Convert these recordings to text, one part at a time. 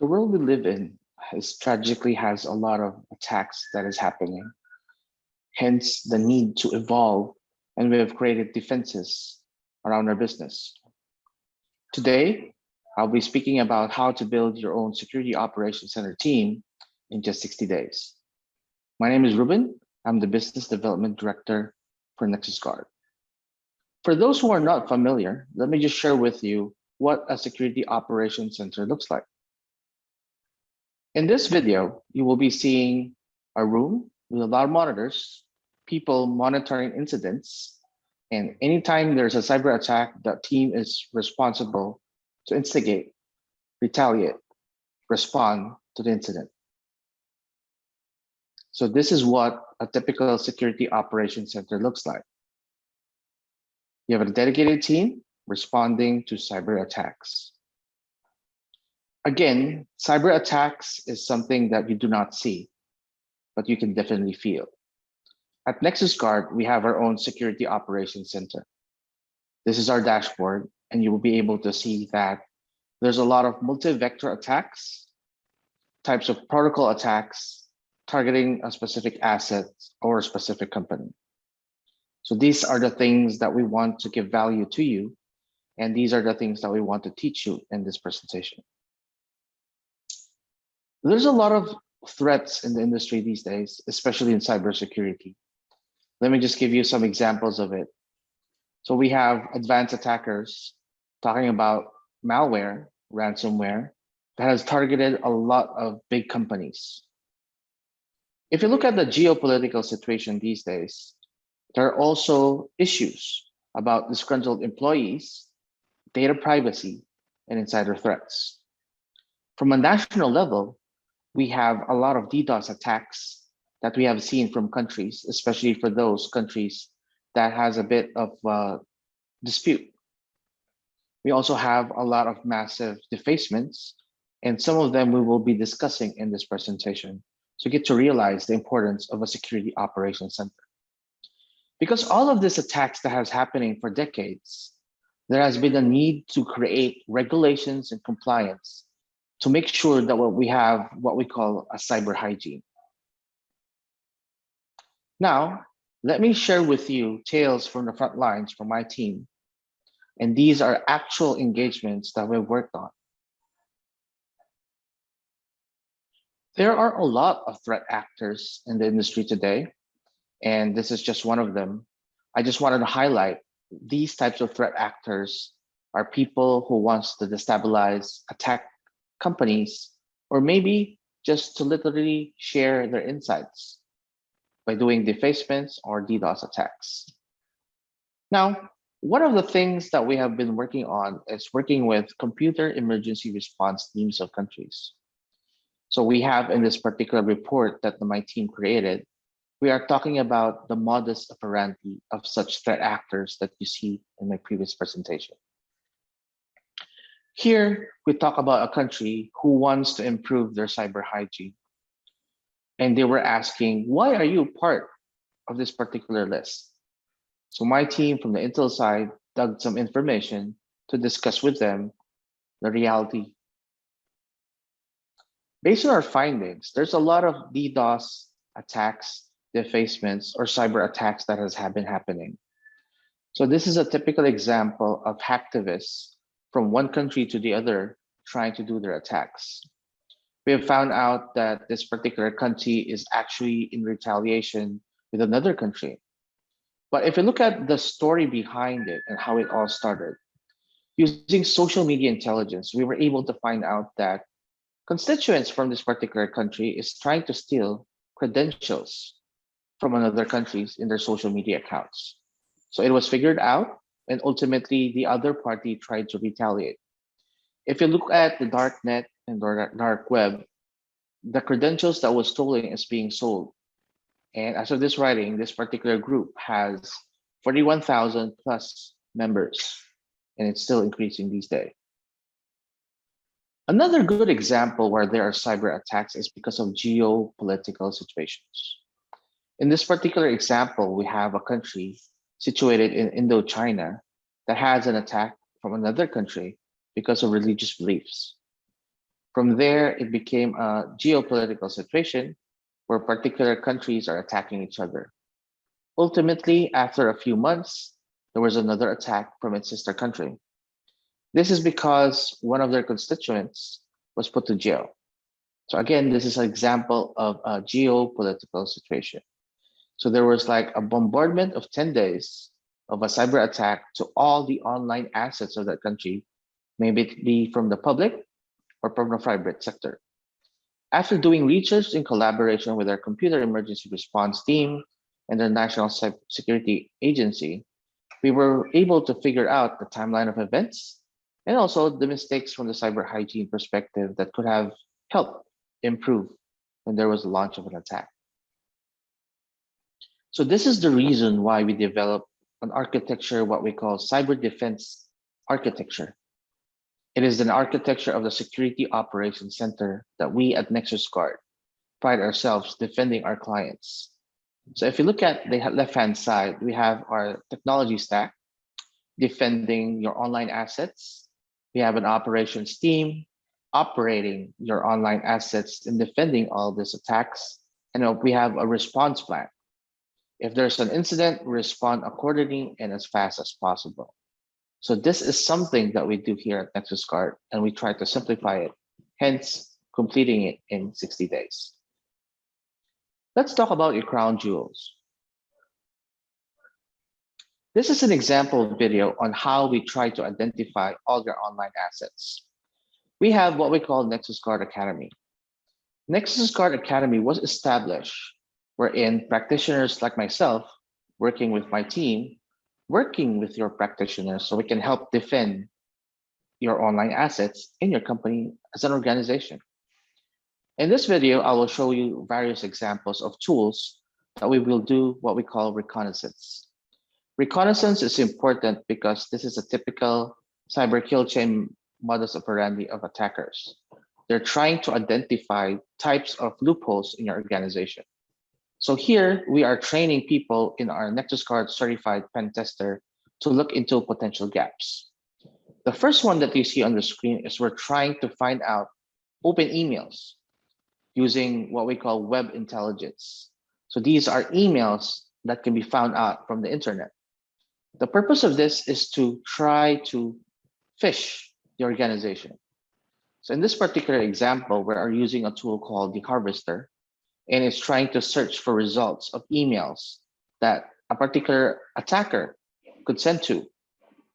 The world we live in is tragically has a lot of attacks that is happening, hence the need to evolve, and we have created defenses around our business. Today, I'll be speaking about how to build your own security operations center team in just 60 days. My name is Ruben. I'm the business development director for Nexusguard. For those who are not familiar, let me just share with you what a security operations center looks like. In this video, you will be seeing a room with a lot of monitors, people monitoring incidents, and anytime there's a cyber attack, the team is responsible to instigate, retaliate, respond to the incident. So this is what a typical security operations center looks like. You have a dedicated team responding to cyber attacks. Again, cyber attacks is something that you do not see, but you can definitely feel. At Nexusguard, we have our own security operations center. This is our dashboard, and you will be able to see that there's a lot of multi-vector attacks, types of protocol attacks, targeting a specific asset or a specific company. So these are the things that we want to give value to you, and these are the things that we want to teach you in this presentation. There's a lot of threats in the industry these days, especially in cybersecurity. Let me just give you some examples of it. So we have advanced attackers talking about malware, ransomware, that has targeted a lot of big companies. If you look at the geopolitical situation these days, there are also issues about disgruntled employees, data privacy, and insider threats. From a national level, we have a lot of DDoS attacks that we have seen from countries, especially for those countries that has a bit of dispute. We also have a lot of massive defacements, and some of them we will be discussing in this presentation. So get to realize the importance of a security operations center. Because all of these attacks that has happening for decades, there has been a need to create regulations and compliance to make sure that we have what we call a cyber hygiene. Now, let me share with you tales from the front lines from my team. And these are actual engagements that we've worked on. There are a lot of threat actors in the industry today, and this is just one of them. I just wanted to highlight these types of threat actors are people who wants to destabilize, attack companies, or maybe just to literally share their insights by doing defacements or DDoS attacks. Now, one of the things that we have been working on is working with computer emergency response teams of countries. So we have in this particular report that my team created, we are talking about the modus operandi of such threat actors that you see in my previous presentation. Here, we talk about a country who wants to improve their cyber hygiene. And they were asking, why are you part of this particular list? So my team from the Intel side dug some information to discuss with them the reality. Based on our findings, there's a lot of DDoS attacks, defacements, or cyber attacks that have been happening. So this is a typical example of hacktivists from one country to the other trying to do their attacks. We have found out that this particular country is actually in retaliation with another country. But if you look at the story behind it and how it all started, using social media intelligence, we were able to find out that constituents from this particular country is trying to steal credentials from another countries in their social media accounts. So it was figured out, and ultimately the other party tried to retaliate. If you look at the dark net and dark web, the credentials that was stolen is being sold. And as of this writing, this particular group has 41,000 plus members, and it's still increasing these days. Another good example where there are cyber attacks is because of geopolitical situations. In this particular example, we have a country situated in Indochina that has an attack from another country because of religious beliefs. From there, it became a geopolitical situation where particular countries are attacking each other. Ultimately, after a few months, there was another attack from its sister country. This is because one of their constituents was put to jail. So again, this is an example of a geopolitical situation. So there was like a bombardment of 10 days of a cyber attack to all the online assets of that country, maybe it be from the public or from the private sector. After doing research in collaboration with our computer emergency response team and the National Security Agency, we were able to figure out the timeline of events and also the mistakes from the cyber hygiene perspective that could have helped improve when there was a launch of an attack. So this is the reason why we developed an architecture, what we call cyber defense architecture. It is an architecture of the Security Operations Center that we at Nexusguard pride ourselves defending our clients. So if you look at the left-hand side, we have our technology stack, defending your online assets. We have an operations team operating your online assets and defending all these attacks. And we have a response plan. If there's an incident, we respond accordingly and as fast as possible. So this is something that we do here at Nexusguard, and we try to simplify it, hence completing it in 60 days. Let's talk about your crown jewels. This is an example video on how we try to identify all your online assets. We have what we call Nexusguard Academy. Nexusguard Academy was established wherein practitioners like myself, working with my team, working with your practitioners so we can help defend your online assets in your company as an organization. In this video, I will show you various examples of tools that we will do what we call reconnaissance. Reconnaissance is important because this is a typical cyber kill chain modus operandi of attackers. They're trying to identify types of loopholes in your organization. So here we are training people in our Nexusguard certified pen tester to look into potential gaps. The first one that you see on the screen is we're trying to find out open emails using what we call web intelligence. So these are emails that can be found out from the internet. The purpose of this is to try to phish the organization. So in this particular example, we are using a tool called the Harvester, and it's trying to search for results of emails that a particular attacker could send to.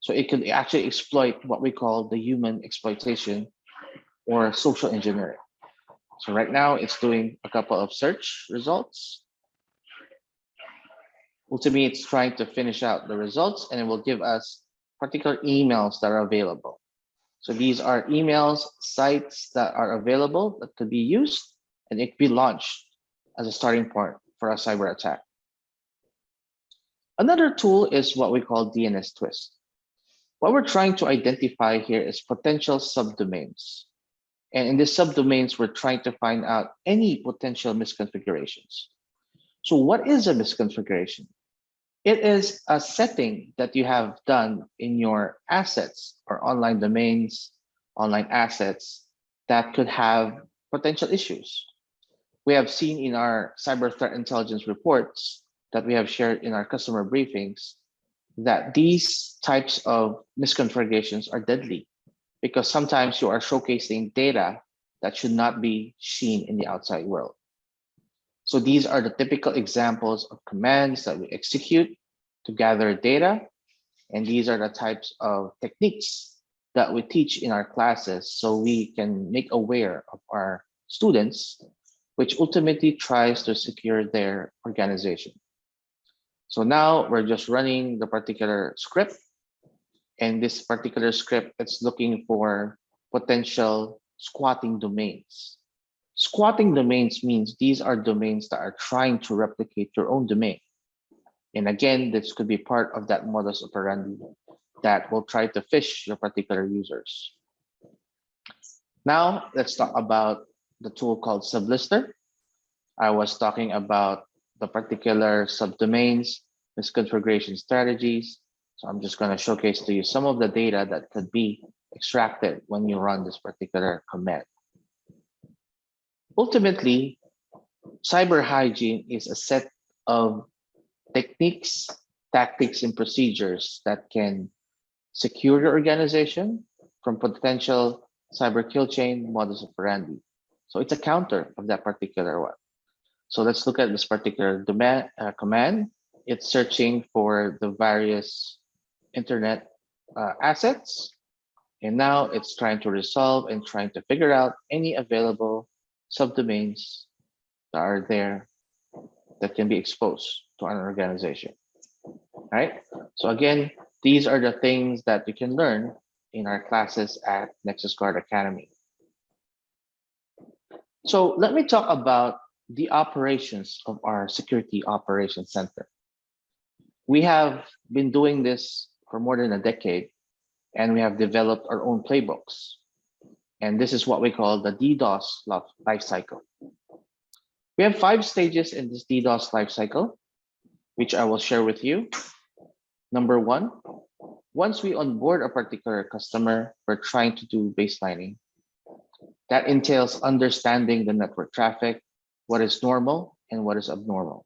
So it could actually exploit what we call the human exploitation or social engineering. So right now it's doing a couple of search results. Ultimately, it's trying to finish out the results and it will give us particular emails that are available. So these are emails, sites that are available that could be used, and it could be launched as a starting point for a cyber attack. Another tool is what we call DNS twist. What we're trying to identify here is potential subdomains. And in these subdomains, we're trying to find out any potential misconfigurations. So what is a misconfiguration? It is a setting that you have done in your assets or online domains, online assets that could have potential issues. We have seen in our cyber threat intelligence reports that we have shared in our customer briefings that these types of misconfigurations are deadly because sometimes you are showcasing data that should not be seen in the outside world. So these are the typical examples of commands that we execute to gather data. And these are the types of techniques that we teach in our classes so we can make aware of our students, which ultimately tries to secure their organization. So now we're just running the particular script. And this particular script, it's looking for potential squatting domains. Squatting domains means these are domains that are trying to replicate your own domain. And again, this could be part of that modus operandi that will try to phish your particular users. Now, let's talk about the tool called Sublister. I was talking about the particular subdomains, misconfiguration strategies. So I'm just going to showcase to you some of the data that could be extracted when you run this particular command. Ultimately, cyber hygiene is a set of techniques, tactics, and procedures that can secure your organization from potential cyber kill chain modus operandi. So it's a counter of that particular one. So let's look at this particular command. It's searching for the various internet assets. And now it's trying to resolve and trying to figure out any available subdomains that are there that can be exposed to an organization, right? So again, these are the things that you can learn in our classes at Nexusguard Academy. So let me talk about the operations of our Security Operations Center. We have been doing this for more than a decade, and we have developed our own playbooks. And this is what we call the DDoS life cycle. We have 5 stages in this DDoS life cycle, which I will share with you. Number 1, once we onboard a particular customer, we're trying to do baselining. That entails understanding the network traffic, what is normal and what is abnormal.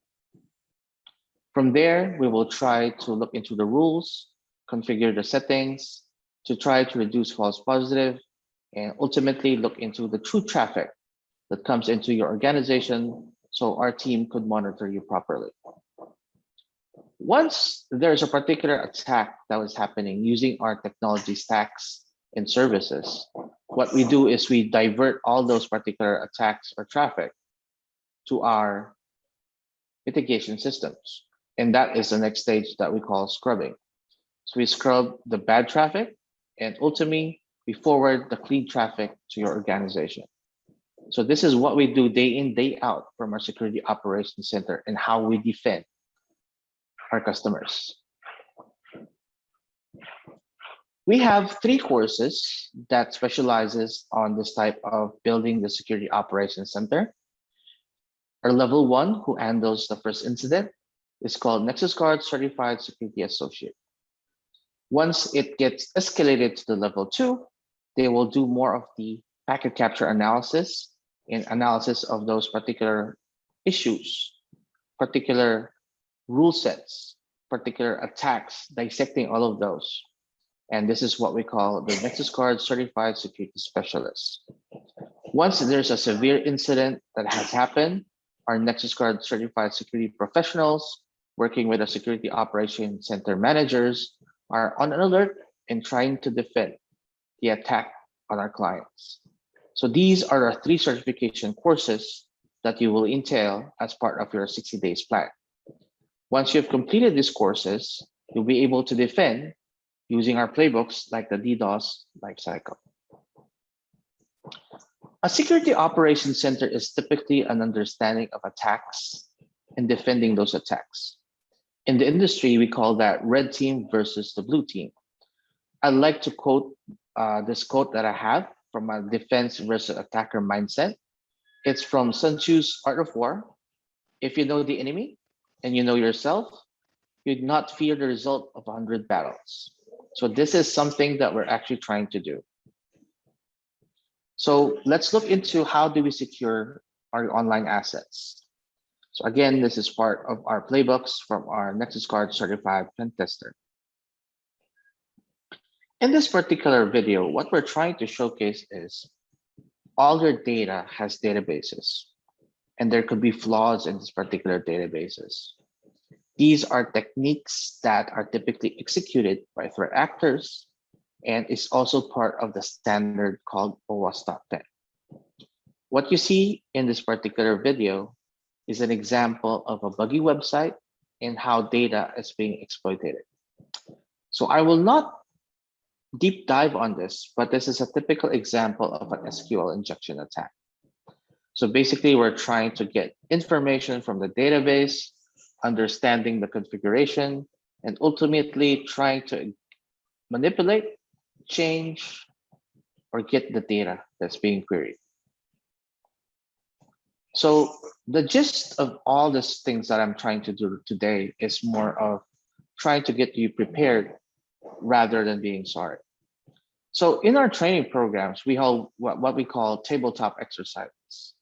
From there, we will try to look into the rules, configure the settings to try to reduce false positive, and ultimately look into the true traffic that comes into your organization so our team could monitor you properly. Once there's a particular attack that was happening using our technology stacks and services, what we do is we divert all those particular attacks or traffic to our mitigation systems. And that is the next stage that we call scrubbing. So we scrub the bad traffic and ultimately we forward the clean traffic to your organization. So this is what we do day in, day out from our Security Operations Center and how we defend our customers. We have 3 courses that specializes on this type of building the Security Operations Center. Our level 1, who handles the first incident, is called Nexusguard Certified Security Associate. Once it gets escalated to the level 2, they will do more of the packet capture analysis and analysis of those particular issues, particular rule sets, particular attacks, dissecting all of those. And this is what we call the Nexusguard Certified Security Specialist. Once there's a severe incident that has happened, our Nexusguard Certified Security Professionals working with the Security Operations Center managers are on an alert and trying to defend the attack on our clients. So these are our 3 certification courses that you will entail as part of your 60 days plan. Once you've completed these courses, you'll be able to defend using our playbooks like the DDoS lifecycle. A security operations center is typically an understanding of attacks and defending those attacks. In the industry, we call that red team versus the blue team. I'd like to quote this quote that I have from a defense versus attacker mindset. It's from Sun Tzu's Art of War. If you know the enemy and you know yourself, you'd not fear the result of 100 battles. So this is something that we're actually trying to do. So let's look into how do we secure our online assets. So again, this is part of our playbooks from our Nexusguard Certified Pen Tester. In this particular video, what we're trying to showcase is all your data has databases, and there could be flaws in this particular databases. These are techniques that are typically executed by threat actors and is also part of the standard called OWASP Top 10. What you see in this particular video is an example of a buggy website and how data is being exploited. So I will not deep dive on this, but this is a typical example of an SQL injection attack. So basically, we're trying to get information from the database, understanding the configuration, and ultimately trying to manipulate, change, or get the data that's being queried. So the gist of all these things that I'm trying to do today is more of trying to get you prepared rather than being sorry. So in our training programs, we hold what we call tabletop exercises.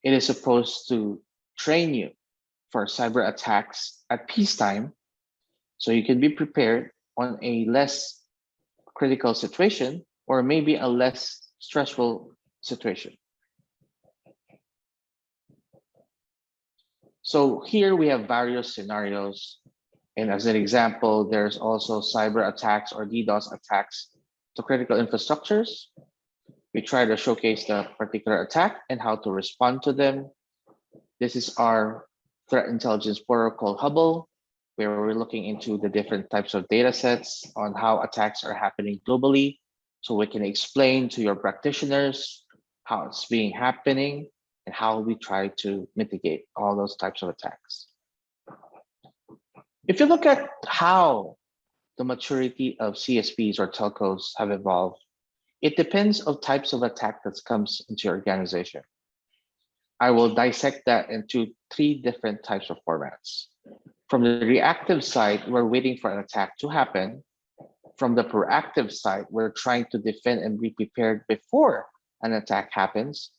It is supposed to train you for cyber attacks at peacetime so you can be prepared on a less critical situation or maybe a less stressful situation. So here we have various scenarios. And as an example, there's also cyber attacks or DDoS attacks to critical infrastructures. We try to showcase the particular attack and how to respond to them. This is our threat intelligence portal called Hubble, where we're looking into the different types of data sets on how attacks are happening globally. So we can explain to your practitioners how it's being happening and how we try to mitigate all those types of attacks. If you look at how the maturity of CSPs or telcos have evolved, it depends on types of attack that comes into your organization. I will dissect that into 3 different types of formats. From the reactive side, we're waiting for an attack to happen. From the proactive side, we're trying to defend and be prepared before an attack happens.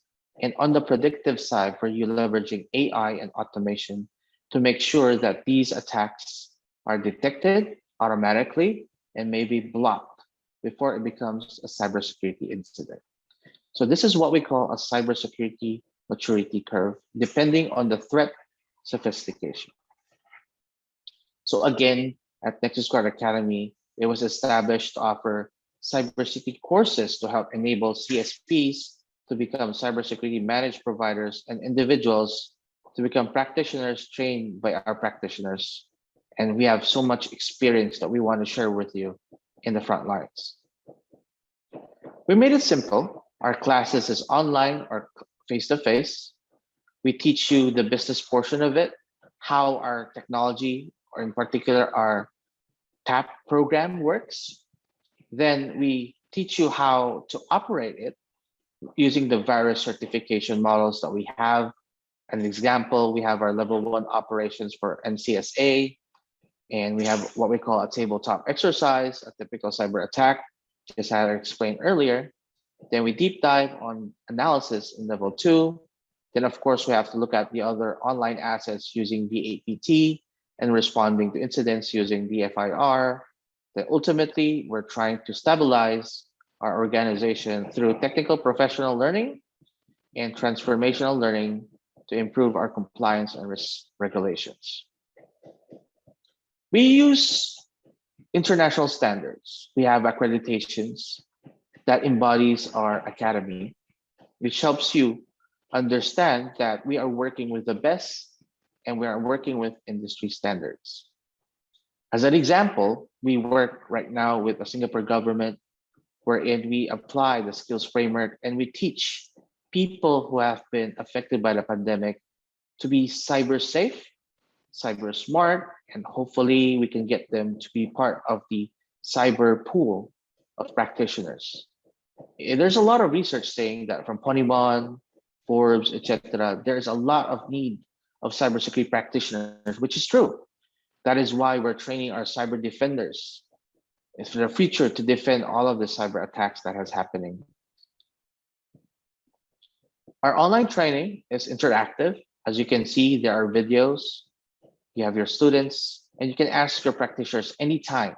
And on the predictive side, where you're leveraging AI and automation to make sure that these attacks are detected automatically and maybe blocked before it becomes a cybersecurity incident. So this is what we call a cybersecurity maturity curve, depending on the threat sophistication. So again, at Nexusguard Academy, it was established to offer cybersecurity courses to help enable CSPs to become cybersecurity managed providers and individuals to become practitioners trained by our practitioners. And we have so much experience that we want to share with you in the front lines. We made it simple. Our classes is online or face-to-face. We teach you the business portion of it, how our technology, or in particular our TAP program works. Then we teach you how to operate it using the various certification models that we have. An example, we have our level 1 operations for NCSA, and we have what we call a tabletop exercise, a typical cyber attack, just as I explained earlier. Then we deep dive on analysis in level 2. Then of course, we have to look at the other online assets using DAPT and responding to incidents using DFIR. Then ultimately, we're trying to stabilize our organization through technical professional learning and transformational learning to improve our compliance and risk regulations. We use international standards. We have accreditations that embodies our academy, which helps you understand that we are working with the best and we are working with industry standards. As an example, we work right now with the Singapore government, wherein we apply the skills framework and we teach people who have been affected by the pandemic to be cyber safe, cyber smart, and hopefully we can get them to be part of the cyber pool of practitioners. There's a lot of research saying that from Ponemon, Forbes, etc., there's a lot of need of cybersecurity practitioners, which is true. That is why we're training our cyber defenders for the future to defend all of the cyber attacks that is happening. Our online training is interactive. As you can see, there are videos. You have your students, and you can ask your practitioners anytime.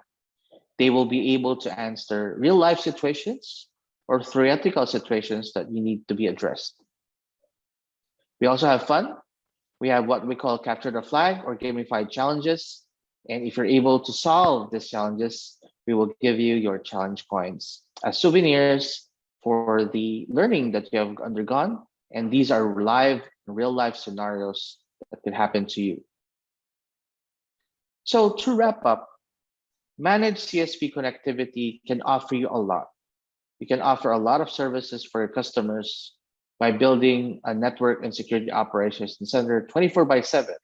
They will be able to answer real life situations or theoretical situations that you need to be addressed. We also have fun. We have what we call capture the flag or gamified challenges. And if you're able to solve these challenges, we will give you your challenge coins as souvenirs for the learning that you have undergone. And these are live, real life scenarios that could happen to you. So to wrap up, managed CSP connectivity can offer you a lot. You can offer a lot of services for your customers by building a network and security operations center 24/7,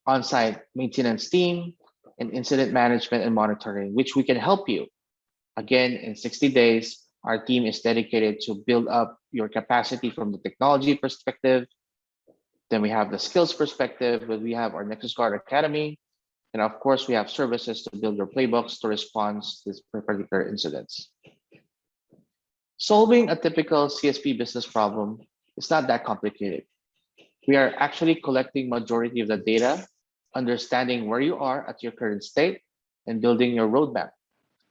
on-site maintenance team, and incident management and monitoring, which we can help you. Again, in 60 days, our team is dedicated to build up your capacity from the technology perspective. Then we have the skills perspective, where we have our Nexusguard Academy. And of course, we have services to build your playbooks to respond to these particular incidents. Solving a typical CSP business problem It's not that complicated. We are actually collecting majority of the data, understanding where you are at your current state, and building your roadmap.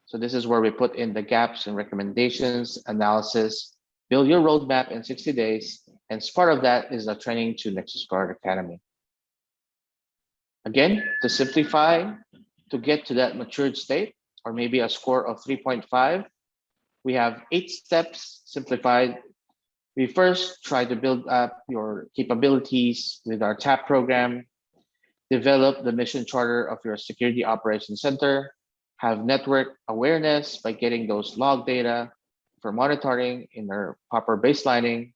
So this is where we put in the gaps and recommendations, analysis, build your roadmap in 60 days. And as part of that is the training to Nexusguard Academy. Again, to simplify, to get to that matured state, or maybe a score of 3.5, we have 8 steps simplified. We first try to build up your capabilities with our TAP program, develop the mission charter of your security operations center, have network awareness by getting those log data for monitoring in our proper baselining.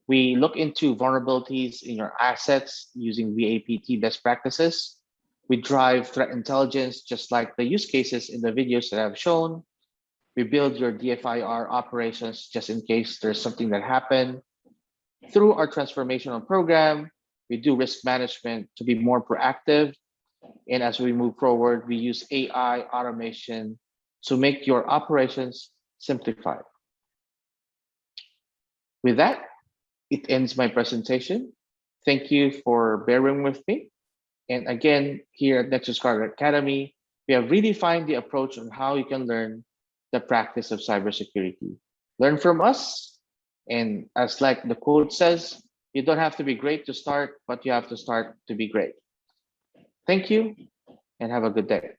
We look into vulnerabilities in your assets using VAPT best practices. We drive threat intelligence, just like the use cases in the videos that I've shown. We build your DFIR operations just in case there's something that happened. Through our transformational program, we do risk management to be more proactive. And as we move forward, we use AI automation to make your operations simplified. With that, it ends my presentation. Thank you for bearing with me. And again, here at Nexusguard Academy, we have redefined the approach on how you can learn the practice of cybersecurity. Learn from us. And as like the quote says, you don't have to be great to start, but you have to start to be great. Thank you and have a good day.